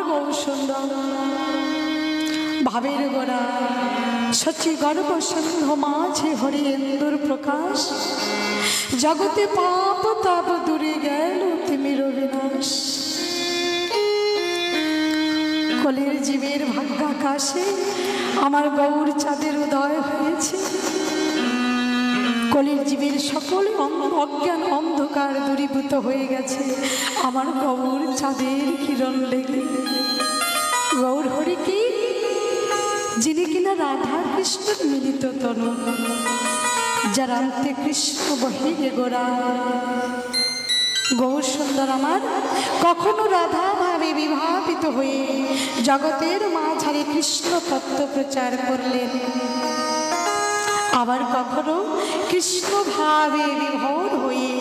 গৌর সুন্দর ভাবের গোড়া সচি গর্ব সিন্ধু মাঝে হরিয়েন্দুর প্রকাশ জগতে পাপ তাপ দূরে গেল তিমির বিনাশ কলির জীবের ভাগ্যাকাশে আমার গৌর চাঁদের উদয় হয়েছে কলির জীবের সকল অজ্ঞান অন্ধকার দূরীভূত হয়ে গেছে আমার গৌর চাঁদের কিরণ লেগে গৌর হরি কি যিনি কিনা রাধা কৃষ্ণের মিলিত তনু যার আন্তে কৃষ্ণ বহে গোরা গৌর সুন্দর আমার কখনো রাধা ভাবে বিভাবিত হয়ে জগতের মাঝারে কৃষ্ণ তত্ত্ব প্রচার করলেন আবার কখনো কৃষ্ণ ভাবে বিভোর হয়ে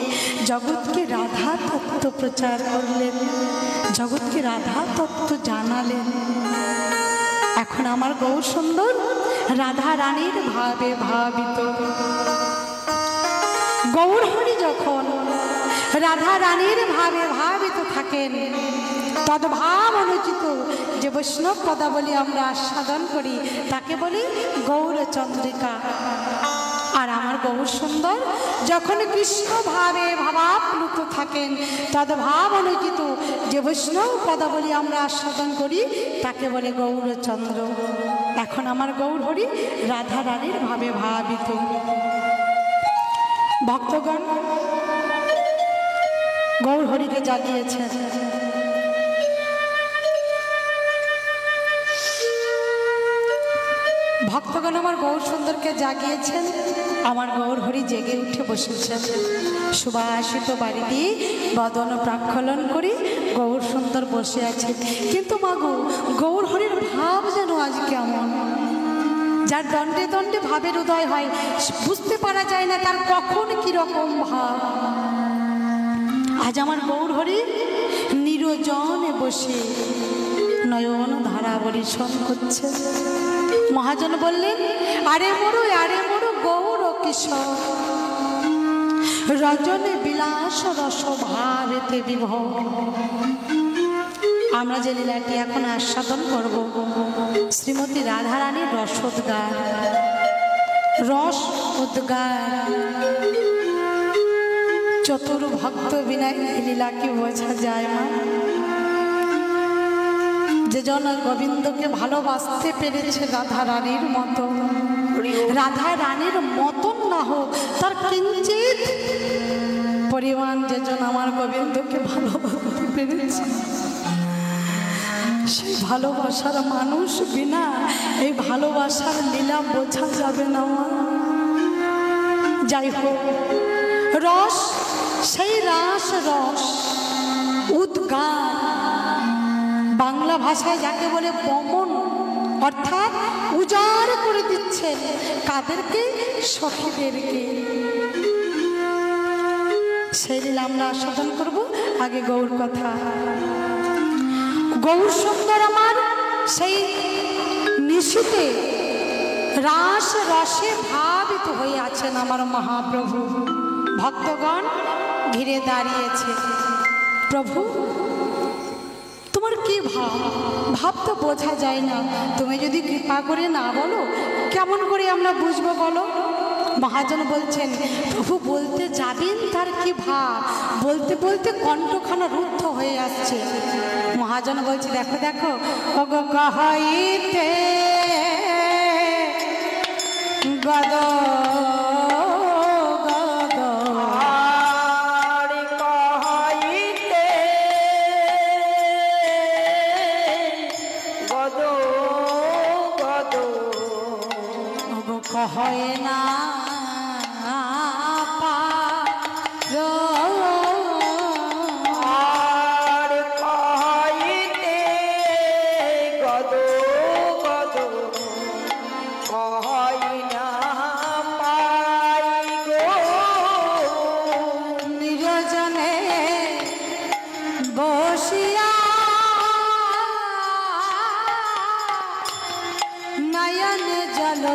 জগৎকে রাধা তত্ত্ব প্রচার করলেন জগৎকে রাধা তত্ত্ব জানালেন এখন আমার গৌর সুন্দর রাধা রানীর ভাবে ভাবিত গৌর হরি যখন রাধা রানীর ভাবে ভাবিত থাকেন তদ্ভাব অনুচিত যে বৈষ্ণব পদাবলী আমরা আস্বাদন করি তাকে বলি গৌরচন্দ্রিকা আর আমার গৌর সুন্দর যখন কৃষ্ণ ভাবে ভাবাপ্লুত থাকেন তদ্ভাব অনুচিত যে বৈষ্ণব পদাবলী আমরা আস্বাদন করি তাকে বলে গৌরচন্দ্র এখন আমার গৌর হরি রাধা রানীর ভাবে ভাবিত ভক্তগণ গৌর হরিকে জাগিয়েছেন ভক্তগণ আমার গৌর সুন্দরকে জাগিয়েছেন আমার গৌর হরি জেগে উঠে বসেছেন সুবাসিত বাড়ি দিয়ে বদন প্রাক্ষলন করে গৌর সুন্দর বসে আছে কিন্তু মাগো গৌর হরির ভাব যেন আজ কেমন যার দণ্ডে দণ্ডে ভাবের উদয় হয় বুঝতে পারা যায় না তার কখন কিরকম ভাব আজ আমার গৌর হরি নিরজনে বসে নয়ন ধারা বরিশন করছে মহাজন বললেন আরে মোরো গৌর কিশোর রজনে বিলাস রস ভাবেতে বিভোর আমরা যে লীলাটি এখন আস্বাদন করব শ্রীমতী রাধারানীর রসোদ্গার রস উদ্গার চতুর ভক্ত বিনা এই লীলাকে বোঝা যায় না যে জন গোবিন্দকে ভালোবাসতে পেরেছে রাধা রানীর মতো রাধা রানীর মতন না হোক তার কিঞ্চিত পরিমাণ যে জন আমার গোবিন্দকে ভালোবাসতে পেরেছে সেই ভালোবাসার মানুষ বিনা এই ভালোবাসার লীলা বোঝা যাবে না যাই হোক রস সেই রাস রস উদ্গার বাংলা ভাষায় যাকে বলে বমন অর্থাৎ উজাড় করে দিচ্ছেন কাদেরকে সখীদেরকে সেই লীলা আমরা আস্বাদন করব আগে গৌর কথা গৌর সুন্দর আমার সেই নিশিতে রাস রসে ভাবিত হয়ে আছেন আমার মহাপ্রভু ভক্তগণ ঘিরে দাঁড়িয়েছে প্রভু তোমার কি ভাব তো বোঝা যায় না তুমি যদি কৃপা করে না বলো কেমন করে আমরা বুঝবো বলো মহাজন বলছেন প্রভু বলতে যাবেন তার কি ভাব বলতে বলতে কণ্ঠখানা রুদ্ধ হয়ে আসছে মহাজন বলছে দেখো দেখো ওগো কহাইতে গদ হয় না নিরজনে বসিয়া নয়ন জল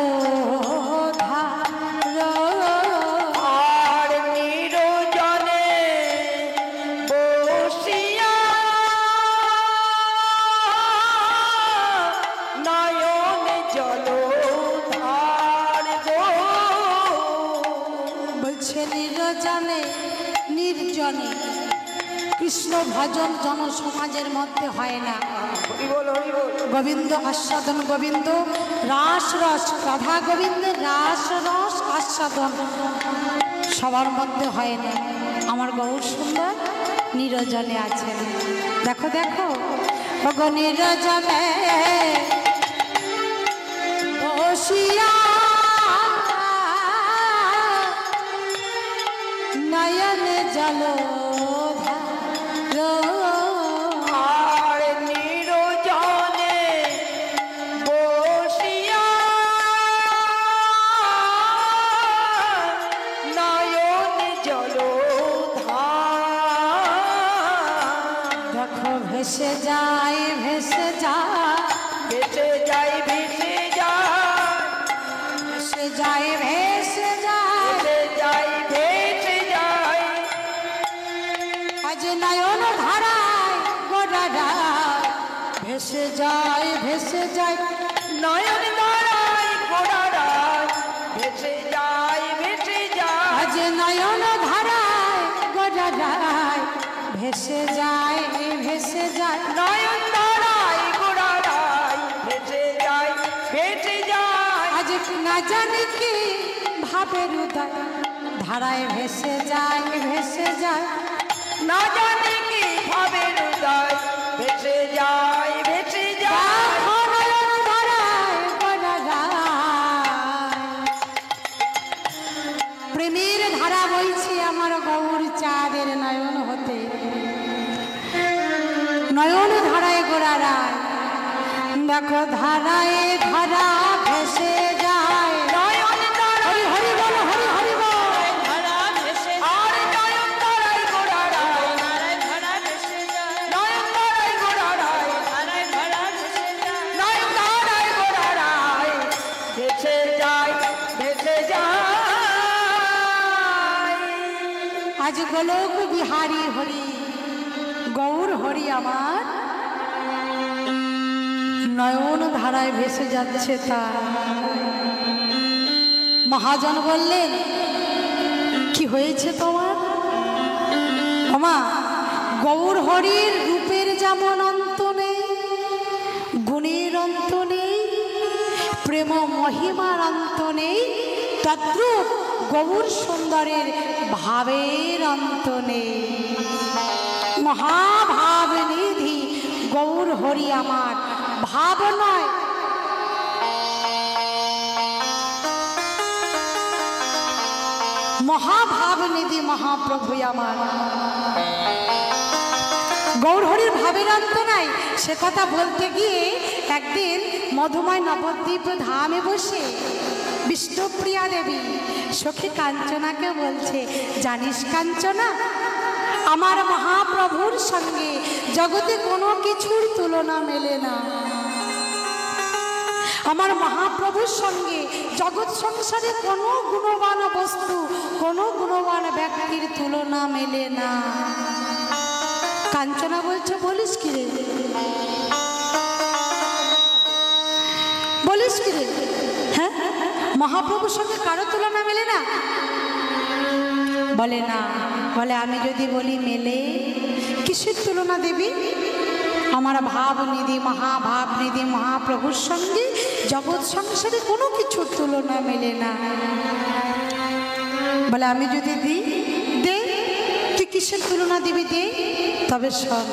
সে নির্জনে নির্জনে কৃষ্ণ ভজন জনসমাজের মধ্যে হয় না। গোবিন্দ আস্বাদন, গোবিন্দ রাস রস, রাধা গোবিন্দ রাস রস আস্বাদন সবার মধ্যে হয় না। আমার গৌর সুন্দর নিরজনে আছেন। দেখো দেখো গো নিরজনে বসিয়া নয়নে জল ভেসে যায় ভেসে যায় ভেসে যায় ভেসে যায় ভেসে যায় ভেসে যায় ভেসে যায় আজ নয়ন ধারায় গোড়ায় ভেসে যায় ভেসে যায় নয়ন ধারায় গোড়ায় ভেসে যায় ভেসে যায় আজ নয়ন ধারায় গোড়ায় ভেসে যায় ভেসে যায় নয়ন ধারায় গোড়ায় ভেসে যায় ভেসে যায় আজ না জানি কি ভাবের উদয় ধারায় ভেসে যায় ভেসে যায় না জানি কি ভাবের উদয় ভেসে যায় ভেসে যায় নয়ন ধারায় গোড়ায় প্রেমের ধারা বইছে আমার গৌর চাঁদের নয়ন হতে নয়ন ধারায় গোড়ায় দেখো ধারায় ধারা ভেসে যায় নয়ন হরি হরি বল হরি হরি বল ধারা ভেসে আর নয়ন ধারায় গোড়ায় ধারা ভেসে যায় নয়ন ধারায় গোড়ায় ধারা ভেসে যায় নয়ন ধারায় গোড়ায় ভেসে যায় ভেসে যায় আজ গোলক বিহারী হরি গৌর হরি আমার নয়ন ধারায় ভেসে যাচ্ছে। তার মহাজন বললেন কি হয়েছে তোমার? ওমা গৌর হরির রূপের যেমন অন্ত নেই, গুণের অন্ত নেই, প্রেম মহিমার অন্ত নেই, তদ্রূপ গৌর সুন্দরের ভাবের অন্ত নেই। মহাভাব নিধি গৌর হরি আমার, ভাব নয় মহাভাব নিধি মহাপ্রভু আমার। গৌর হরির ভাবের অন্ত নাই সে কথা বলতে গিয়ে একদিন মধুময় নবদ্বীপ ধামে বসে বিষ্ণুপ্রিয়া দেবী সখী কাঞ্চনাকে বলছে, জানিস কাঞ্চনা, আমার মহাপ্রভুর সঙ্গে জগতে কোনো কিছুর তুলনা মেলে না। আমার মহাপ্রভুর সঙ্গে জগৎ সংসারে কোনো গুণবান বস্তু, কোনো গুণবান ব্যক্তির তুলনা মেলে না। কাঞ্চনা বলছে, বলিস কি রে, বলিস কি রে? হ্যাঁ, মহাপ্রভুর সঙ্গে কারো তুলনা মেলে না? বলে না। বলে আমি যদি বলি মেলে, কিসের তুলনা দেবী? আমার ভাবনিধি মহাভাবনিধি মহাপ্রভুর সঙ্গে জগৎ সংসারে কোনো কিছুর তুলনা মেলে না। বলে আমি যদি দিই, দে, তুই কিসের তুলনা দিবি দে, তবে শোন,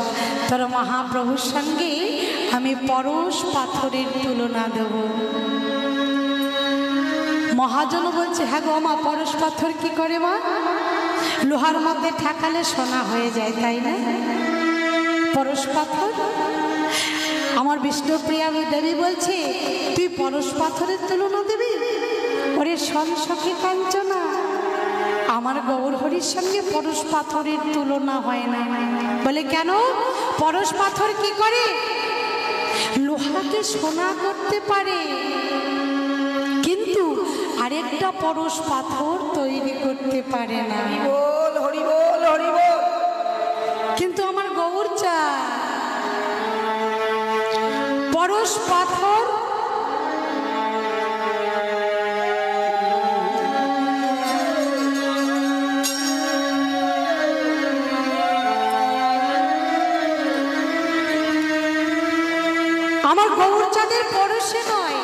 তোর মহাপ্রভুর সঙ্গে আমি পরশ পাথরের তুলনা দেব। মহাজন বলছে, হ্যাঁ গো মা, পরশ পাথর কি করে মা? লোহার মধ্যে ঠেকালে সোনা হয়ে যায়, তাই না? পরশ পাথর। আমার বিষ্ণুপ্রিয়া দেবী বলছে, তুই পরশ পাথরের তুলনা দিবি? ওরে শোন সখী কাঞ্চনা, আমার গৌর হরির সঙ্গে পরশ পাথরের তুলনা হয় না। বলে কেন? পরশ পাথর কি করে? লোহাকে সোনা করতে পারে, কিন্তু আরেকটা পরশ পাথর তৈরি করতে পারে না। বল হরি বল হরি বল। কিন্তু আমার গৌর চায় পরশ পাথর আমার গৌরচাঁদের পরশে নয়,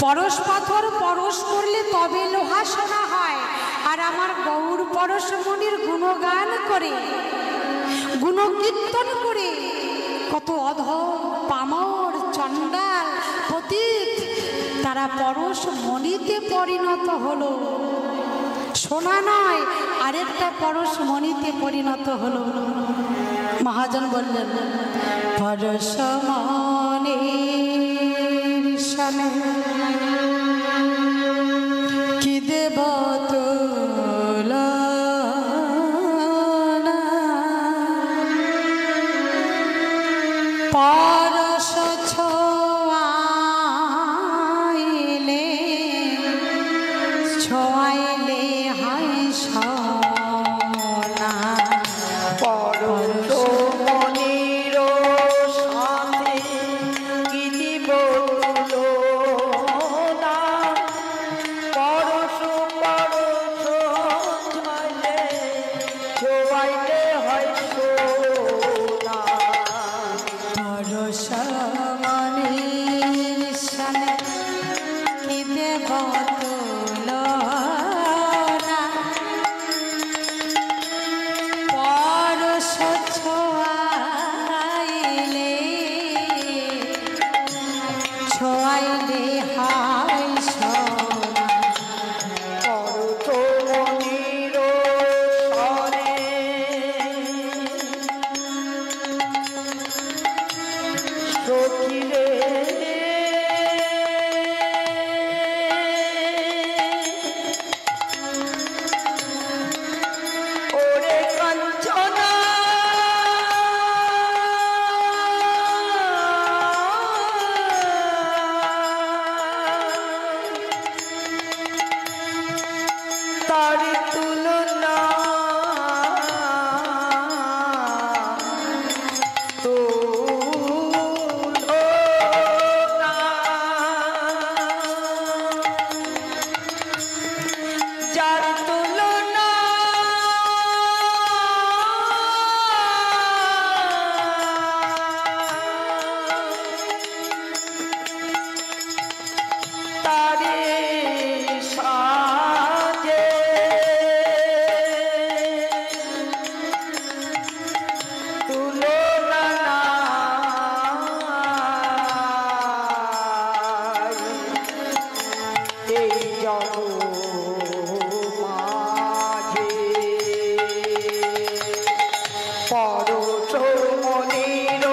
পরশ পাথর পরশ করলে তবে লোহা সোনা হয়। আর আমার গৌর পরশমণির গুণগান করে, গুণকীর্তন করে কত অধম পামর চণ্ডাল পতিত তারা পরশমণিতে পরিণত হলো। সোনা নয়, আরেকটা পরশমণিতে পরিণত হলো। মহাজন বললেন পরশমণির সনে কি দেব তুলনা, পরশ ছোঁয়াইলে ছোঁয়াইলে হয় সোনা। পরশমণির সাথে কি দিব তুলনা, পরশ পরশ ছোঁয়াইলে ছোঁয়াইলে হয় সোনা। পরশমণির সনে কি দেব তুলনা, পরশ ছোঁয়াইলে ছোঁয়াইলে হয় সোনা। পরশমণির সনে সখিরে ওরে কাঞ্চনা তারি তুলনা তুলনা, যার তুলনা তারে সাজে তুলনা নাই এই জগৎ মাঝে। পরশমণির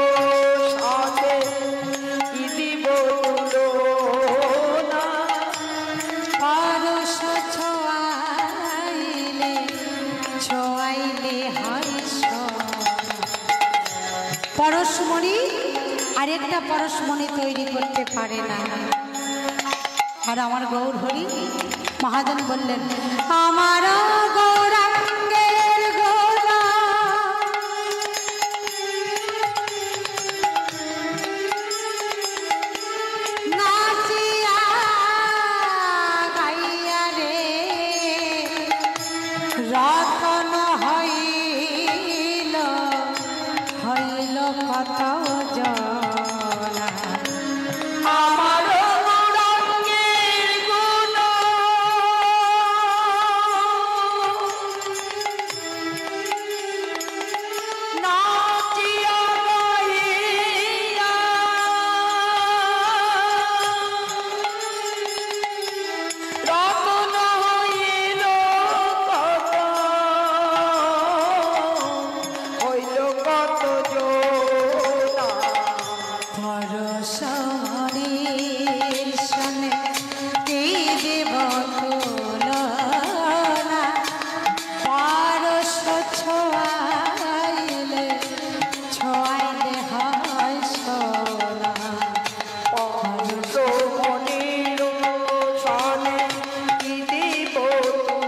সাথে কি দিব তুলনা, পরশ ছোঁয়াইলে ছোঁয়াইলে হয় সোনা। পরশমণি আরেকটা পরশমণি তৈরি করতে পারে না। আর আমার গৌর হরি মহাজন বললেন আমার গৌরাঙ্গের গোলা নাচিয়া গাইয়া রে রতন হইল হইল কত জনা। আমার গৌরাঙ্গের গুণ নাচিয়া গাইয়া রতন হইল কত, হইল কত জোড়া। পরশমণির সনে কি দেব তুলনা, পরশ ছোঁয়াইলে ছোঁয়াইলে হয় সোনা। পরশমণির সনে কি দিব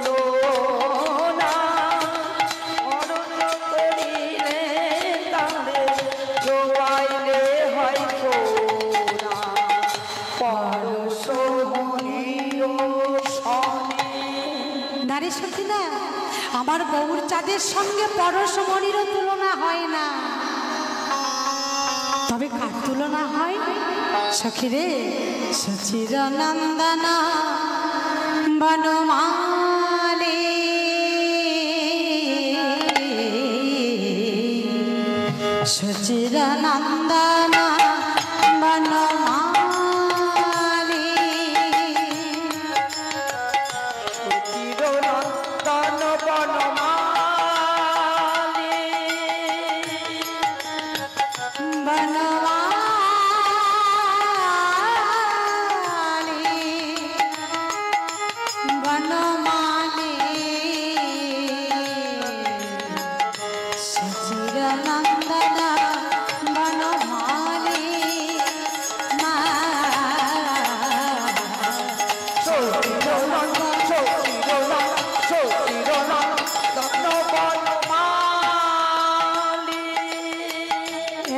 তুলনা, অরণ্য করিলে তারে ছোঁয়াইলে হয় সোনা। পরশমণির সনে নারী সত্যি না, আমার গৌর চাঁদের সঙ্গে পরশমণিরও তুলনা হয় না। তবে কার তুলনা হয় সখী রে? সচির নন্দন বনমালী, সচির নন্দন বনমালী, চিরনন্দন বনমালী, বনমালী, বনমালী, সচির নন্দন বনমালী, মা চিরনন্দন বনমালী।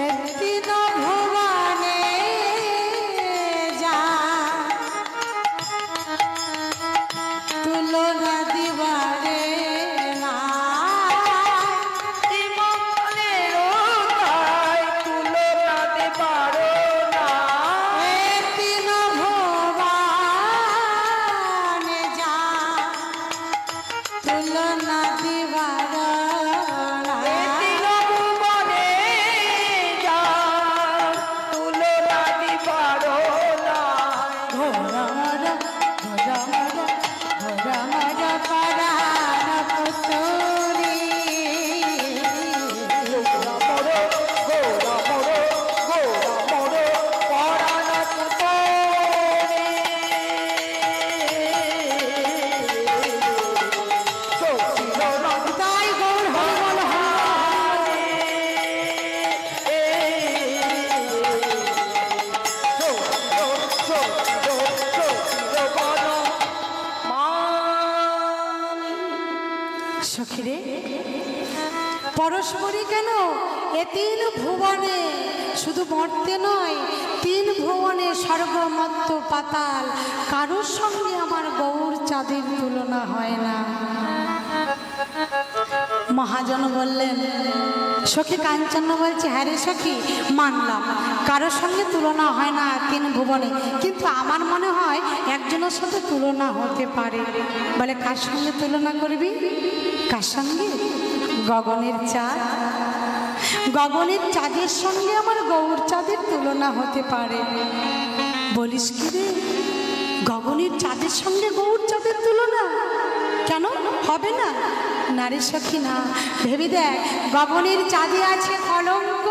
একদিন ভুবনে যা তুলনা দিবারে না, একদিন ভুবনে যা তুলনা দিবার না। ঘোরমর ঘোরমর ঘোরমর পরাণ পুতুরি, তাই গৌর হরি বল হরি। সখীরে পরস্পরই কেন এ তিন ভুবনে, শুধু মর্তে নয়, তিন ভুবনে স্বর্গ মর্ত্য পাতাল কারোর সঙ্গে আমার গৌর চাঁদের তুলনা হয় না। মহাজন বললেন, সখী কাঞ্চন বলছে, হ্যাঁ রে সখী মানলাম কারোর সঙ্গে তুলনা হয় না তিন ভুবনে, কিন্তু আমার মনে হয় একজনের সাথে তুলনা হতে পারে। বলে কার সঙ্গে তুলনা করবি? কার সঙ্গে? গগনের চাঁদ। গগনের চাঁদের সঙ্গে আমার গৌর চাঁদের তুলনা হতে পারে। বলিস কি রে, গগনের চাঁদের সঙ্গে গৌর চাঁদের তুলনা কেন হবে না? নারী সখী না, ভেবে দেখ, গগনের চাঁদে আছে কলঙ্ক,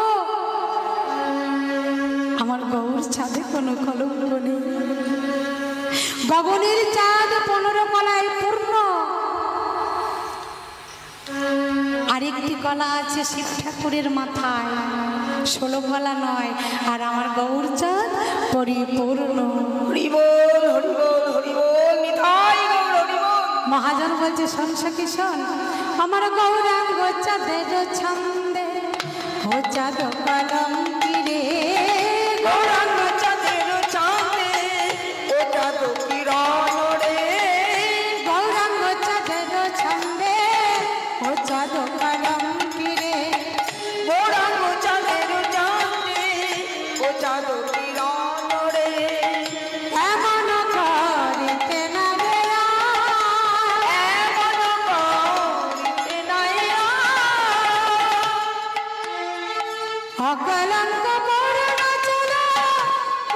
আমার গৌর চাঁদে কোনো কলঙ্ক নেই। গগনের চাঁদ 15 কলায় পূর্ণ, আরেকটি কলা আছে শিব ঠাকুরের মাথায়, 16 কলা নয়, আর আমার গৌর চাঁদ পরিপূর্ণ। মহাজন বলছে, শোন সখী শোন, আমার গৌরাঙ্গ চাঁদের ছন্দে ও চাঁদ কলঙ্কিরে, গৌরাঙ্গ চাঁদের চাঁদে ও চাঁদ কিরণ রে, গৌরাঙ্গ চাঁদের ছন্দে ও চাঁদ কলঙ্কিরে, গৌরাঙ্গ চাঁদের চাঁদে ও চাঁদ কিরণ রে, এমন করিতে না রে এমন করিতে নাই অকলঙ্ক পূর্ণ চলা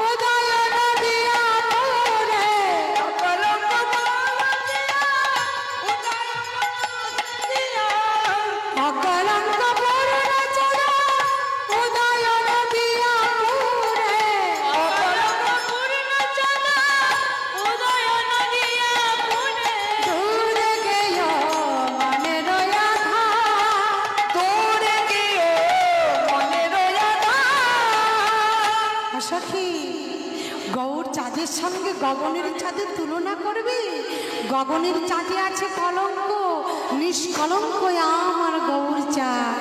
উদয় নদিয়া মোরে, কলঙ্ক দিয়া উদয় দিয়া, অকলঙ্ক পূর্ণ চলা উদয় নদিয়া মোরে, কলঙ্ক পূর্ণ চলা উদয় নদিয়া পুরে, দূরে গেয় মনে রয়া ধা, তোরে গিয়ে মনে রয়া সখী গৌর চাঁদের সঙ্গে গগনের চাঁদের তুলনা করবি? গগনের চাঁদে আছে কলঙ্ক, নিষ্কলঙ্ক আমার গৌর চাঁদ।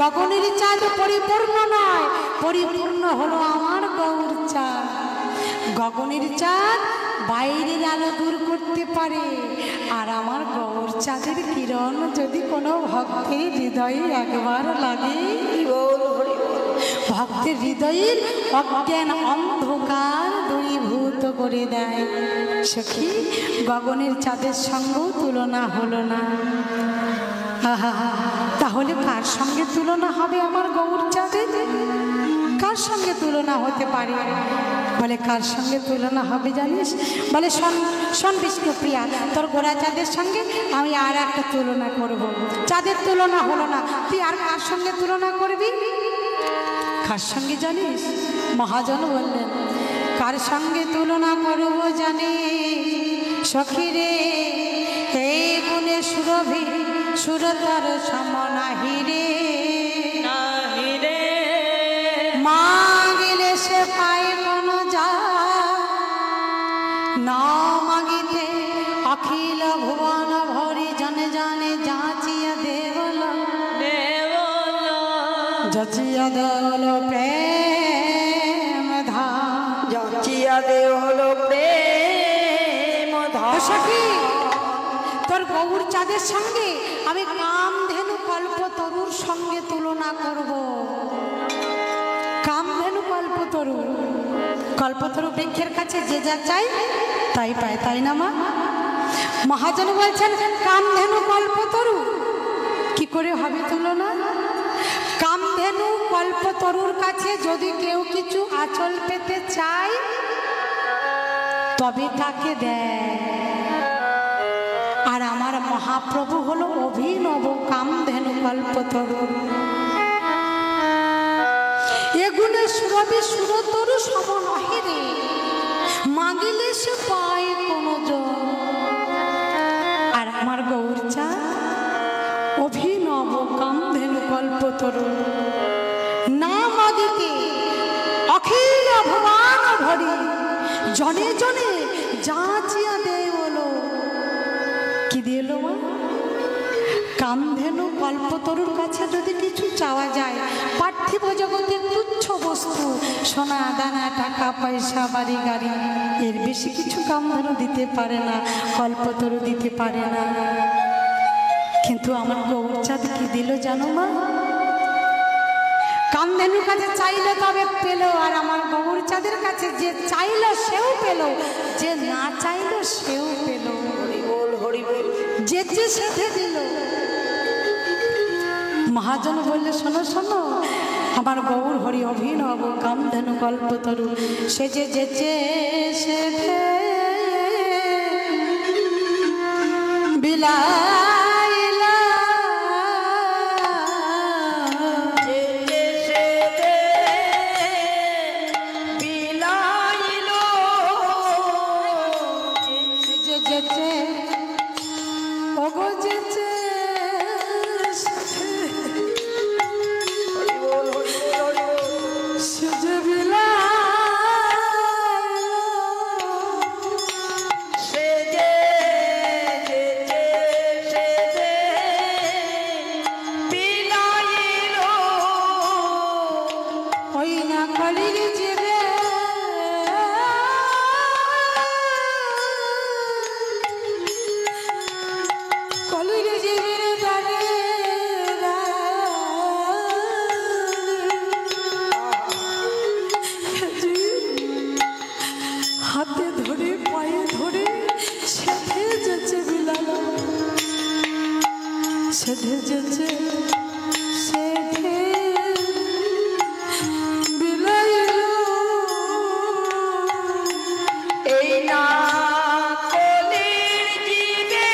গগনের চাঁদ পরিপূর্ণ নয়, পরিপূর্ণ হলো আমার গৌর চাঁদ। গগনের চাঁদ বাইরের আলো দূর করতে পারে, আর আমার গৌর চাঁদের কিরণ যদি কোনো ভক্তের হৃদয়ে একবার লাগে, হরি বল হরি বল। ভক্তের হৃদয়ের অজ্ঞান অন্ধকার দূরীভূত করে দেয়। সখী, গগনের চাঁদের সঙ্গেও তুলনা হলো না। আহা, তাহলে কার সঙ্গে তুলনা হবে আমার গৌর চাঁদের? কার সঙ্গে তুলনা হতে পারে? বলে কার সঙ্গে তুলনা হবে জানিস? বলে শোন শোন বিষ্ণুপ্রিয়া, তোর গোরা চাঁদের সঙ্গে আমি আর একটা তুলনা করব। চাঁদের তুলনা হলো না, তুই আর কার সঙ্গে তুলনা করবি? কার সঙ্গে জানিস? মহাজন বললেন, কার সঙ্গে তুলনা করব জানে সখী রে, এই গুণে সুরভি সুরতর সমনাহি রে, মাগিলে সে পায় কোন যা, না মাগিতে অখিল ভুবন ভরি জনে জানে যাচিয়া দেবল যাচিয়া দেবল প্রেম ধা, যাচিয়া দেবল প্রেম ধা। সখী, তোর গৌর চাঁদের সঙ্গে আমি কামধেনু কল্পতরুর সঙ্গে তুলনা করব। কামধেনু কল্পতরু, কল্পতরু বৃক্ষের কাছে যে যা চাই তাই পায়, তাই না মা? মহাজন বলছেন কামধেনু কল্পতরু কি করে হবে তুলনা? কামধেনু কল্পতরুর কাছে যদি কেউ কিছু আঁচল পেতে চায় তবে তাকে দেয়, আর আমার মহাপ্রভু হলো অভিনব কামধেনু কল্পতরু। এগুলো সুরভি সুরতরু সম নহে রে, মাগিলে সে পায় কোন জন। আর আমার গৌরচা অভিনব কামধেনু কল্পতরু, না মাগিতে অখিল ভুবন ভরি জনে জনে যাচিয়া দেয় বলো। কি দিল মা? কামধেনু কল্পতরুর কাছে যদি কিছু চাওয়া যায়, পার্থিব জগতের তুচ্ছ বস্তু, সোনা দানা টাকা পয়সা বাড়ি গাড়ি, এর বেশি কিছু কামধেনু দিতে পারে না, কল্পতরু দিতে পারে না। কিন্তু আমার গৌরচাঁদ কি দিল জানো মা? কামধেনুর কাছে চাইলে তবে পেল, আর আমার গৌরচাঁদের কাছে যে চাইল সেও পেল, যে না চাইল সেও পেল। যেচে সাথে দিল। মহাজন বললে শোনো শোনো, আমার গৌর হরি অভিনব কামধেনু কল্পতরু, সে যে যেচে সেথে বিলাইলা, যেচে ওগো যেচে সেজে ওই না কলির জীবে কলির জীবের দ্বারে হাতে ধরে পায়ে ধরে সেধে যেছে বিলালো, সেধে যেছে সেধে বিলাইলো। এই না কলির জীবে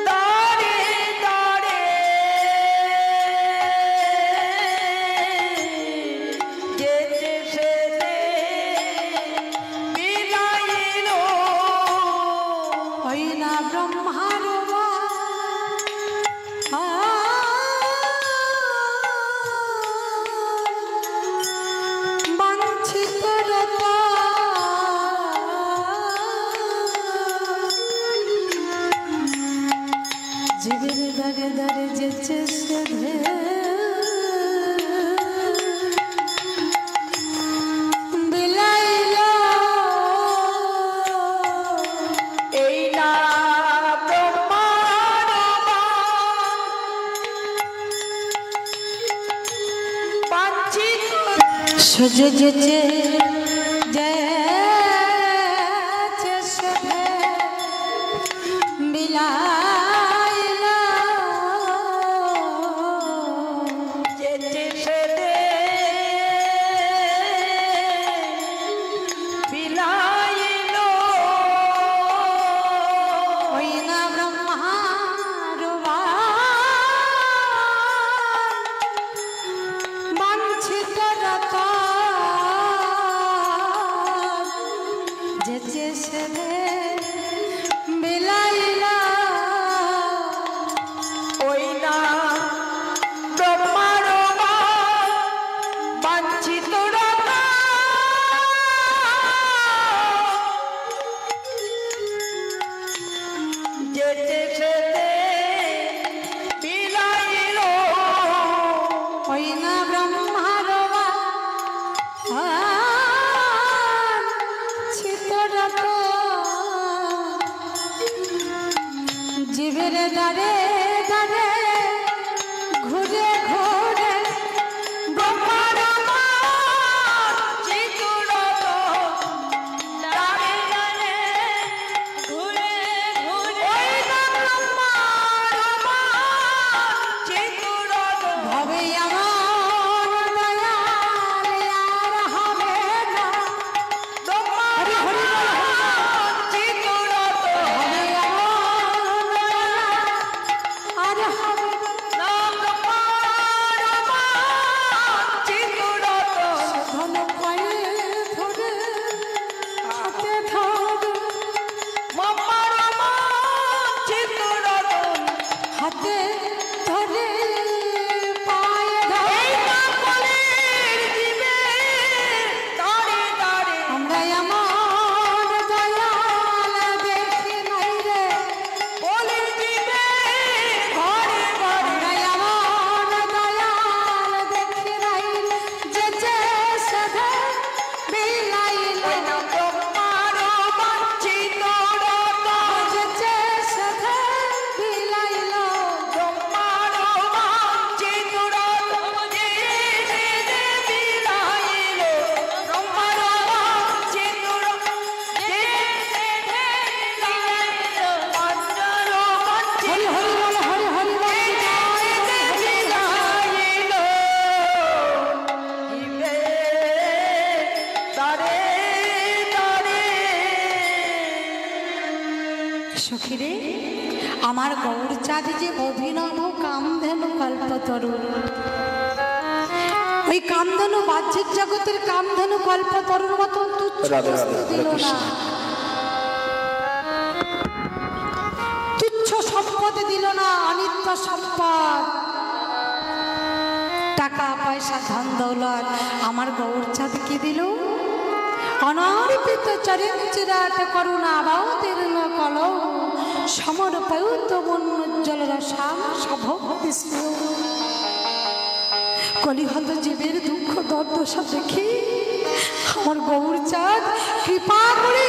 দাঁড়ে দাঁড়ে যেতে সেতে বিলাইল। ওই না ব্রহ্মার বাঞ্ছিত রতা, জীবের দাঁড়ে দাঁড়ে যেচে সেধে বিলাইল। সজেছে যেছে সধে বিলাইলা যেতে সেতে বিলাইল ওই না ব্রহ্মার বাঞ্ছিত রতন যেছে সধে বিলাইলা ওই না ব্রহ্মার বাঞ্ছিত রাতা যেতে সেতে বিলাইল ওই না ব্রহ্মার ছিতরত জীবের দ্বারে দ্বারে ঘুরে ঘুরে ব্রহ্মার চিতুরত দাঁড়ে দাঁড়ে ঘুরে ঘুরে ওই না ব্রহ্মার চিতুরত ভবে আমার দয়াল আর হবে না ব্রহ্মার চিতুরত ভবে আমার দয়াল আর হবে না। না ব্রহ্মার চিতুরত ঘন পায়ে ধরে হাতে ধরে ব্রহ্মার চিতুরত হাতে ধরে পায়ে ধরে এই কাকলের জীবে দাঁড়ে দাঁড়ে আমরা আমার দয়াল দেখি নাই রে বলির জীবে ঘরে ঘরে আমরা আমার দয়াল দেখি নাই যেছে সধে বিলাইল ওই না ব্রহ্মার চিতুরত যেছে সধে বিলাইল ব্রহ্মার চিতুরত যেতে বিলাইল ব্রহ্মার চিতুরত যেতে বিলাইল অঞ্জল হরি হরি বল হরি হরি বল বিলাইল জীবে দাঁড়ে দাঁড়ে সখীরে আমার গৌরচাঁদ যে অভিনব কামধেনু কল্পতরু ওই কামধেনু বাহ্যিক জগতের কামধেনু কল্পতরুর মতন তুচ্ছ রাধে রাধে, বস্তু হরে দিল কৃষ্ণ। না তুচ্ছ সম্পদ দিল না অনিত্য সম্পদ টাকা পয়সা ধন দৌলত আমার গৌরচাঁদ কি দিল অনার্পিত চরণ চিরাট করুণা বাউতীর্ণ কল সমর্পয়ুত বন্যজ্জল রসাম সভক্তি কলিহত জীবের দুঃখ দুর্দশা দেখি আমার গৌরচাঁদ কৃপা করে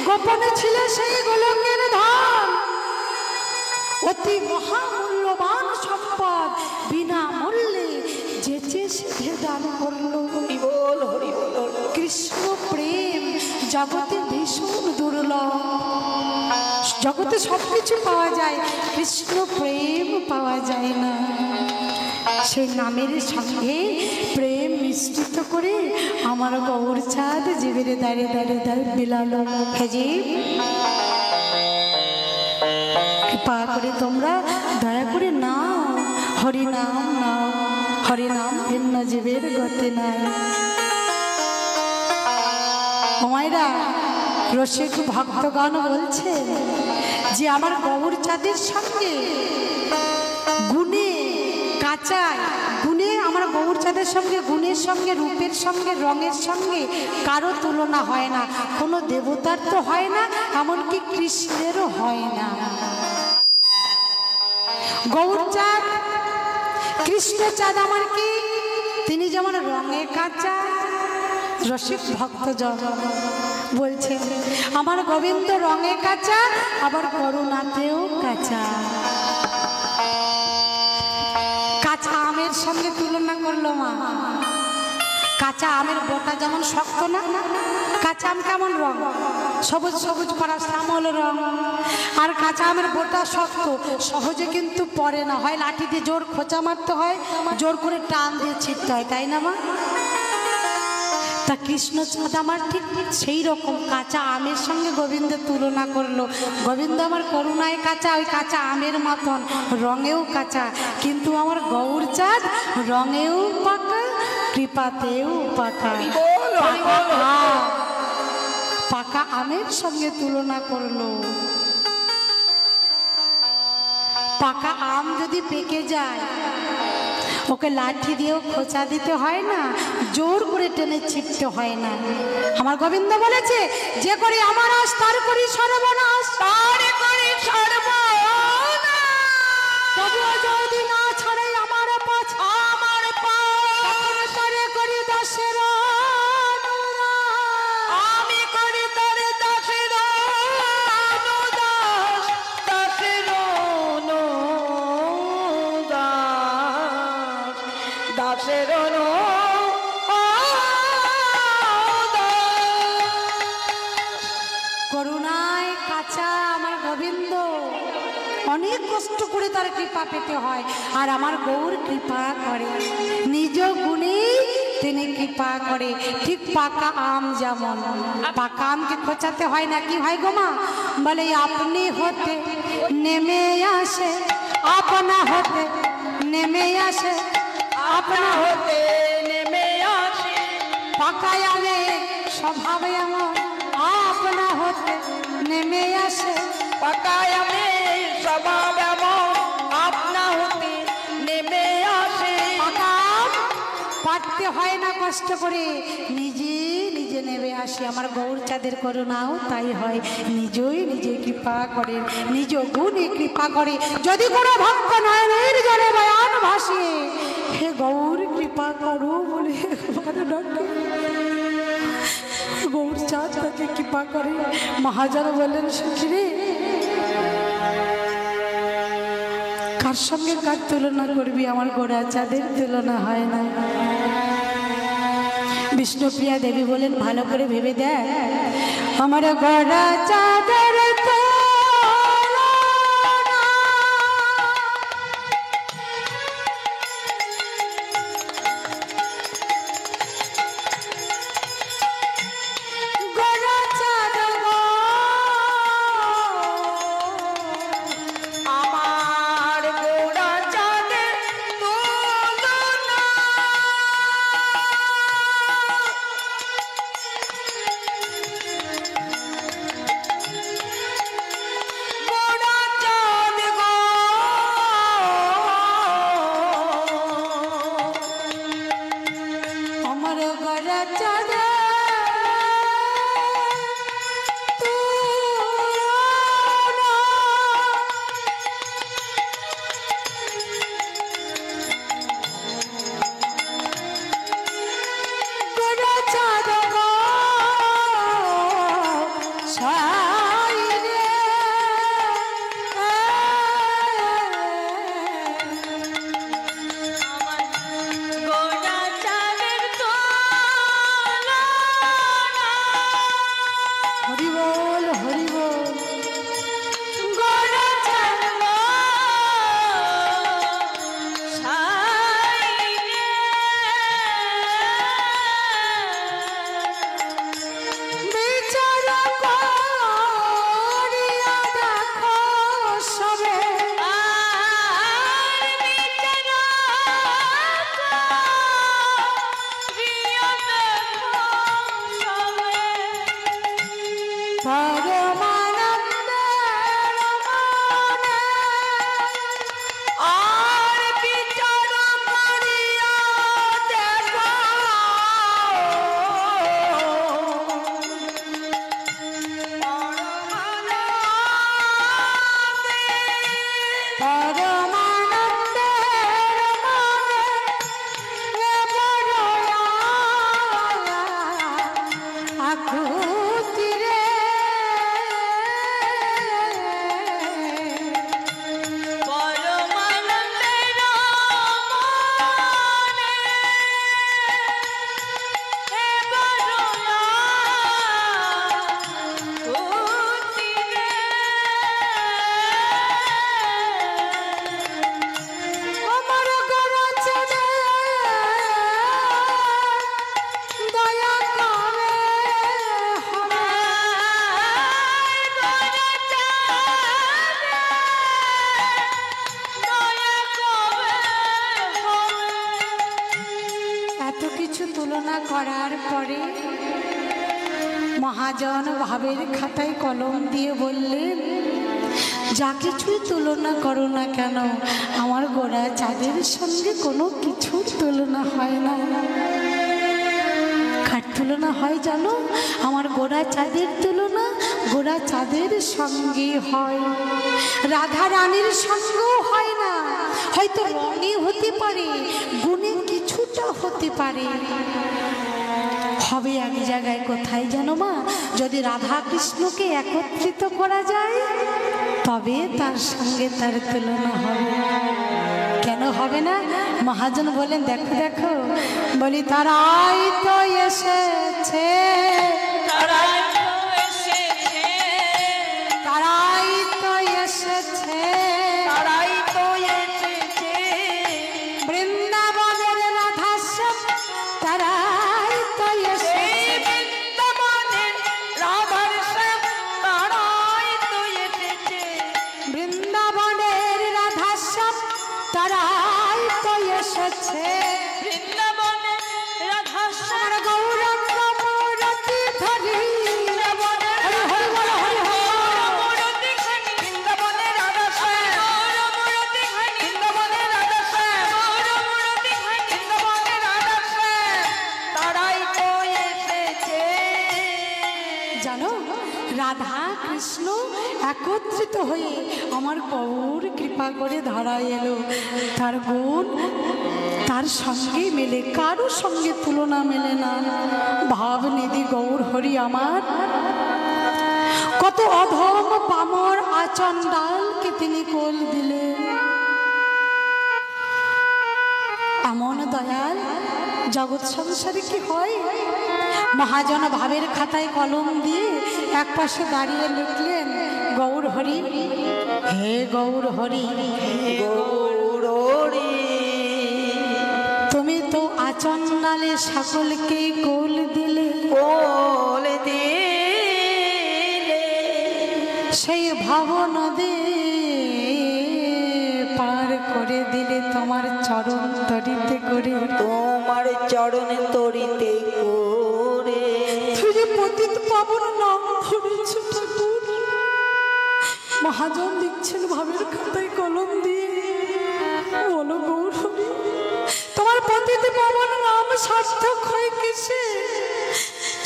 গোপনে ছিল সেই গোলকের ধন অতি মহামূল্যবান সম্পদ বিনা মূল্যে যেচে সিধে দান করলো হরিবোল হরিবোল কৃষ্ণ প্রেম জগতে ভীষণ দুর্লভ জগতে সবকিছু পাওয়া যায় কৃষ্ণ প্রেম পাওয়া যায় না সেই নামের সঙ্গে প্রেম মিশ্রিত করে আমার গৌরচাঁদ জীবের দাঁড়িয়ে দাঁড়িয়ে দাঁড়িয়ে বিলালো হেজি কৃপা করে তোমরা দয়া করে নাও হরিনাম নাও হরিনাম ভিন্ন জীবের গতি নাই মায়েরা রসিক ভক্তগণ বলছে যে আমার গৌরচাঁদের সঙ্গে গুণে কাঁচায় গুণে আমার গৌরচাঁদের সঙ্গে গুণের সঙ্গে রূপের সঙ্গে রঙের সঙ্গে কারো তুলনা হয় না কোনো দেবতার তো হয় না এমনকি কৃষ্ণেরও হয় না গৌরচাঁদ কৃষ্ণচাঁদ আমার কি তিনি যেমন রঙে কাঁচা রসিক ভক্তজন বলছেন আমার গোবিন্দ রঙে কাঁচা আবার করুণাতেও কাঁচা। কাঁচা আমের সঙ্গে তুলনা করলো মা, কাঁচা আমের বোটা যেমন শক্ত না, কাঁচা আম কেমন রং? সবুজ সবুজ করা শ্যামল রং। আর কাঁচা আমের বোটা শক্ত, সহজে কিন্তু পড়ে না, হয় লাঠি দিয়ে জোর খোঁচা মারতে হয়, জোর করে টান দিয়ে ছিঁড়তে হয়, তাই না মা? তা কৃষ্ণচাঁদ আমার ঠিক সেই রকম কাঁচা আমের সঙ্গে গোবিন্দের তুলনা করলো। গোবিন্দ আমার করুণায় কাঁচা, ওই কাঁচা আমের মতন, রঙেও কাঁচা, কিন্তু আমার গৌরচাঁদ রঙেও পাকা, কৃপাতেও পাকা। পাকা আমের সঙ্গে তুলনা করলো। পাকা আম যদি পেকে যায়, ওকে লাঠি দিয়েও খোঁচা দিতে হয় না, জোর করে টেনে ছিটতে হয় না। আমার গোবিন্দ বলেছে, যে করি আমার আশ তার করি সর্বনাশ, তার করি সর্বনাশ। তবুও যদি না ছাড়ে আমার পাছ, আমার পাশ তারে করি দাসের অনুরাগ। আমি করি তার দাসের অনুদাস, দাসের অনুদাস, দাসের করুণায় কাঁচা আমার গোবিন্দ, অনেক কষ্ট করে তার কৃপা পেতে হয়। আর আমার গৌর কৃপা করে, নিজ গুণে তিনি কৃপা করে। ঠিক পাকা আম যেমন, পাকা আমকে খোঁচাতে হয় না, কি হয় গো মা? বলে আপনি হতে নেমে আসে, আপনা হতে নেমে আসে, আপনা হতে নেমে আসে। পাকা আমে স্বভাবে এমন, আপনা হতে নেমে আসে। পাকায় আমি স্বভাব এমন, আপনা হতে নেমে আসে। পাকা আম পাড়তে হয় না কষ্ট করে, নিজে নিজে নেমে আসে। আমার গৌরচাঁদের করুণাও তাই হয়, নিজই নিজে কৃপা করে, নিজ গুণে কৃপা করে। যদি কোনো ভক্ত নয়নের জলে বয়ান ভাসিয়ে হে গৌর কৃপা করো বলে একবার ডাকে, গৌরচাঁদ তাকে কৃপা করে। মহাজন বললেন, সখীরে কার সঙ্গে কার তুলনা করবি? আমার গৌরচাঁদের তুলনা হয় না। বিষ্ণুপ্রিয়া দেবী বলেন, ভালো করে ভেবে দেখ, আমার গৌরচাঁদের আমার গোড়া চাঁদের তুলনা, গোড়া চাঁদ গো, আমার গৌরচাঁদের গোড়া চাঁদের তুলনা। তুলনা করার পরে মহাজন ভাবের খাতায় কলম দিয়ে বললেন, যা কিছুই তুলনা করো না কেন, আমার গোড়া চাঁদের সঙ্গে কোনো কিছুর তুলনা হয় না। কার তুলনা হয় জানো? আমার গোড়া চাঁদের তুলনা গোড়া চাঁদের সঙ্গে হয়, রাধা রানীর সঙ্গেও হয় না। হয়তো রঙে হতে পারে, গুণে কিছুটা হতে পারে, হবে এক জায়গায়। কোথায় জানো মা? যদি রাধা কৃষ্ণকে একত্রিত করা যায় তবে তার সঙ্গে তার তুলনা হবে। কেন হবে না? মহাজন বলেন, দেখো দেখো, বলি তারাই তো এসেছে, তারাই তো এসেছে, তারাই তো এসেছে, তারাই তো এসেছে, বৃন্দাবনের রাধাশ্যাম তারাই তো এসেছে, বৃন্দাবনের রাধার শ্যাম তারাই তো এসেছে, বৃন্দাবনের রাধাশ্যাম তারাই তো এসেছে, বৃন্দাবনের রাধা শ্যাম আমার গৌরাঙ্গ মূরতি ধরি, হরি হরি বলো, হরি হরি বলো। বৃন্দাবনের রাধা শ্যাম, বৃন্দাবনের রাধা শ্যাম, বৃন্দাবনের রাধা শ্যাম তারাই তো এসেছে। জানো, রাধা কৃষ্ণ একত্রিত হয়ে আমার গৌর কৃপা করে ধরায় এলো। তার গুণ তার সঙ্গে মেলে, কারো সঙ্গে তুলনা মেলে না। ভাবনিধি গৌর হরি আমার কত অধম পামর আচণ্ডালকে তিনি কোল দিলেন। এমন দয়াল জগৎ সংসারে কি হয়? মহাজন ভাবের খাতায় কলম দিয়ে এক পাশে দাঁড়িয়ে লিখলেন, গৌর হরি, হে গৌর হরি, গৌরী তুমি তো আচণ্ডালে সকলকে কোল দিলে, কোল দিলে, সেই ভব নদী পার করে দিলে তোমার চরণ তরিতে করে। তোমার চরণে তরিতে করে তুই যে পতিত পাবন নাম ধরেছ ঠাকুর। মহাজন লিখছেন ভাবের খাতায় কলম দিয়ে, বলো গৌর হরি, তোমার পতিত পাবন নাম সার্থক হয় কিসে?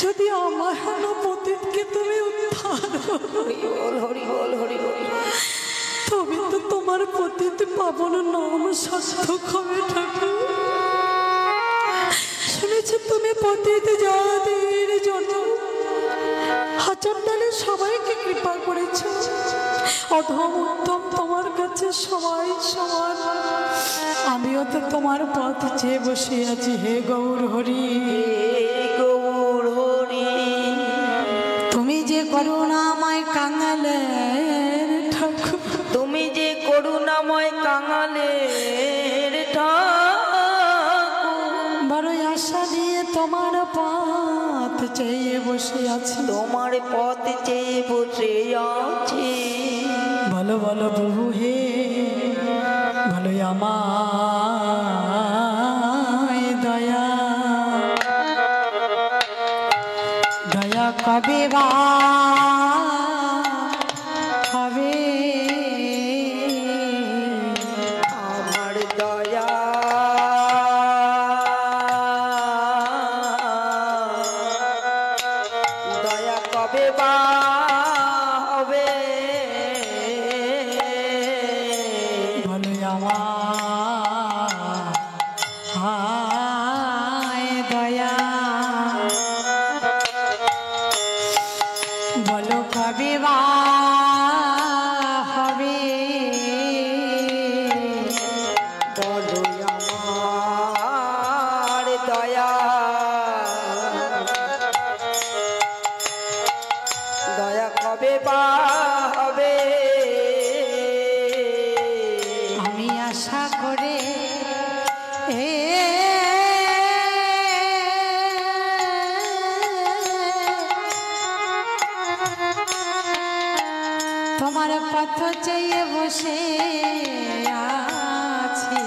যদি আমার পতিতকে তুমি উদ্ধার করো, হরি বল, হরি বল, হরি বল। তবে তো তোমার পতিত পাবন নাম সার্থক হবে ঠাকুর। শুনেছি তুমি পতিত যাদের জন্য আচণ্ডালে সবাইকে কৃপা করেছ, অধম উত্তম তোমার কাছে সবাই সমান। আমিও তো তোমার পথ চেয়ে বসে আছি, হে গৌর হরি। হে গৌর হরি, তুমি যে করুণাময় কাঙালের ঠাকুর, তুমি যে করুণাময় কাঙালের ঠাকুর, বড়ই আশা নিয়ে তোমার পথ চেয়ে বসে আছি। তোমার পথ চেয়ে বসে আছি। বলো বলো প্রভু হে, বলো আমায় দয়া, দয়া কবে বা হবে? আমার দয়া দয়া কবে বা হবে? বলো আমায় দয়া, বলো কবে বা হবে? বলো আমার দয়া দয়া কবে বা হবে? আমি আশা করে তোমার পথ চেয়ে বসে আছি।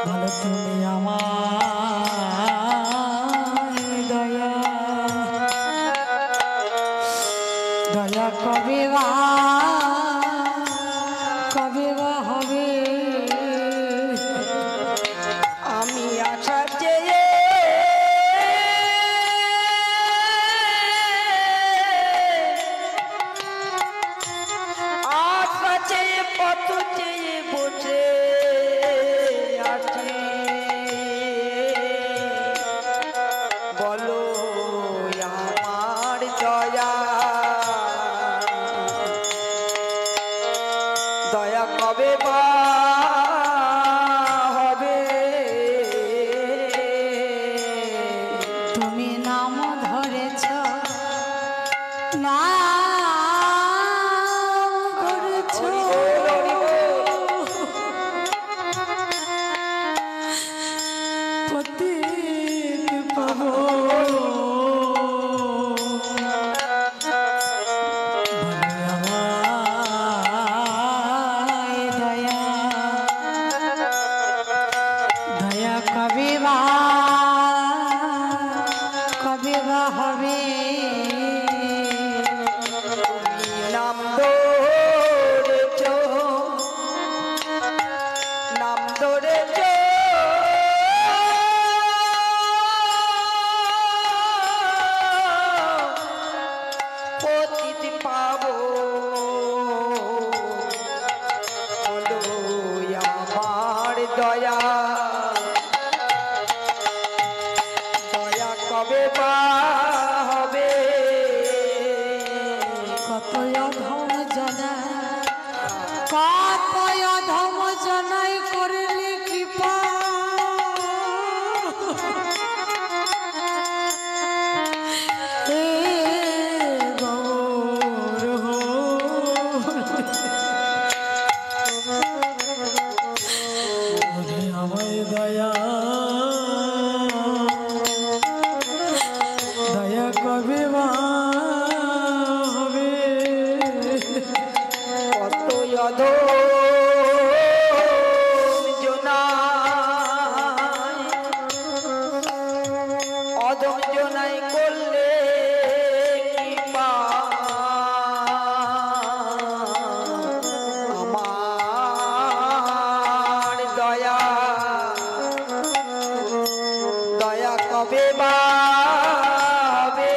বলো তুমি আমার তুমি নাম ধরেছ না করেছ পতিত পাবো হবে নাম ধরেছ নাম ধরেছ পতিত পাবো বলো আমার দয়া দয়া কবে পা হবে কত অধম জনা কত অধম জনাই করলে কৃপা এ গৌর ওরে আমায় দয়া দয়া কবে বা হবে কত অধম জনাই করলে কৃপা আমার দয়া দয়া কবে বা হবে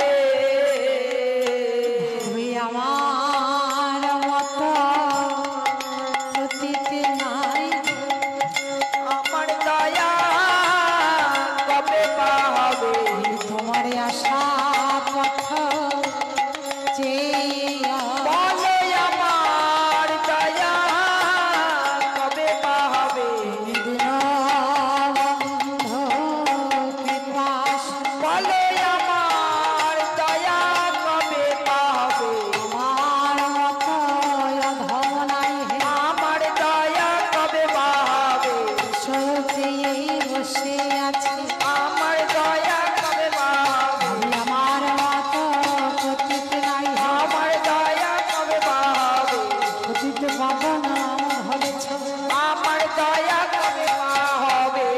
তুমি আমার মতো অতীত নাই আমার দয়া কবে বা হবে তোমার আশা পথ চেয়ে বলে আমার দয়া কবে বা হবে বলে আমার দয়া কবে বা হবে আমার দয়া কবে বা হবে বসে আছে আমার দয়া কবে বা হবে আমার মতো পতিত নাই আমার দয়া কবে বা হবে পতিত বাবা নাম ধরেছ আমার দয়া কবে বা হবে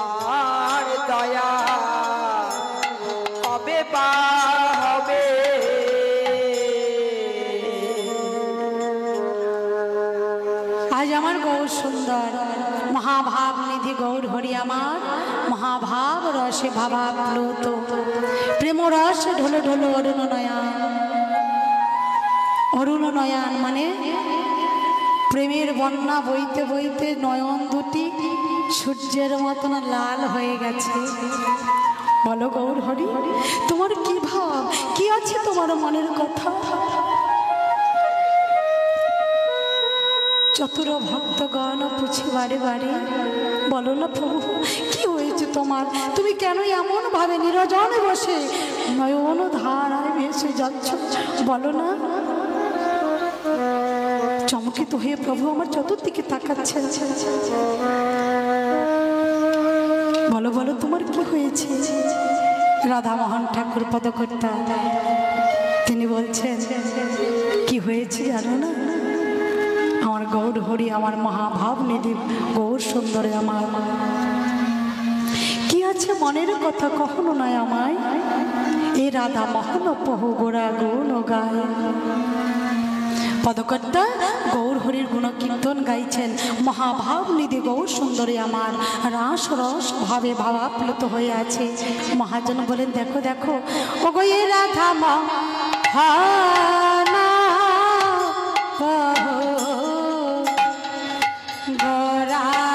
আমার দয়া কবে বা হবে আজ আমার গৌর সুন্দর মহাভাব নিধি গৌর হরি আমার মহাভাব রসে ভাবাপ্লুত প্রেম রস ঢোলো ঢোলো অরুণ নয়ন অরুণ নয়ন মানে প্রেমের বন্যা বইতে বইতে নয়ন দুটি সূর্যের মতন লাল হয়ে গেছে বলো গৌর হরি তোমার কি ভাব কি আছে তোমার মনের কথা চতুর ভক্তগণ পুছে বারে বারে বলো না প্রভু কি হয়েছে তোমার তুমি কেন এমন ভাবে নিরজনে বসে নয়ন ধারায় ভেসে যাচ্ছ বলো না চমকিত হয়ে প্রভু আমার চতুর্দিকে তাকাচ্ছে বলো বলো তোমার কি হয়েছে রাধামোহন ঠাকুর পদকর্তা তিনি বলছেন কি হয়েছে জানো না আমার গৌর হরি আমার মহাভাব নিধি গৌর সুন্দরে আমার কি আছে মনের কথা কখনো নয় আমায় এ রাধা মহান পহু গোড়া গুণ গায় পদকর্তা গৌর হরির গুণ কীর্তন গাইছেন মহাভাব নিধি গৌর সুন্দরে আমার রাস রস ভাবে ভাবাপ্লুত হয়ে আছে মহাজন বলেন দেখো দেখো ও গো এ রাধা মা গোরা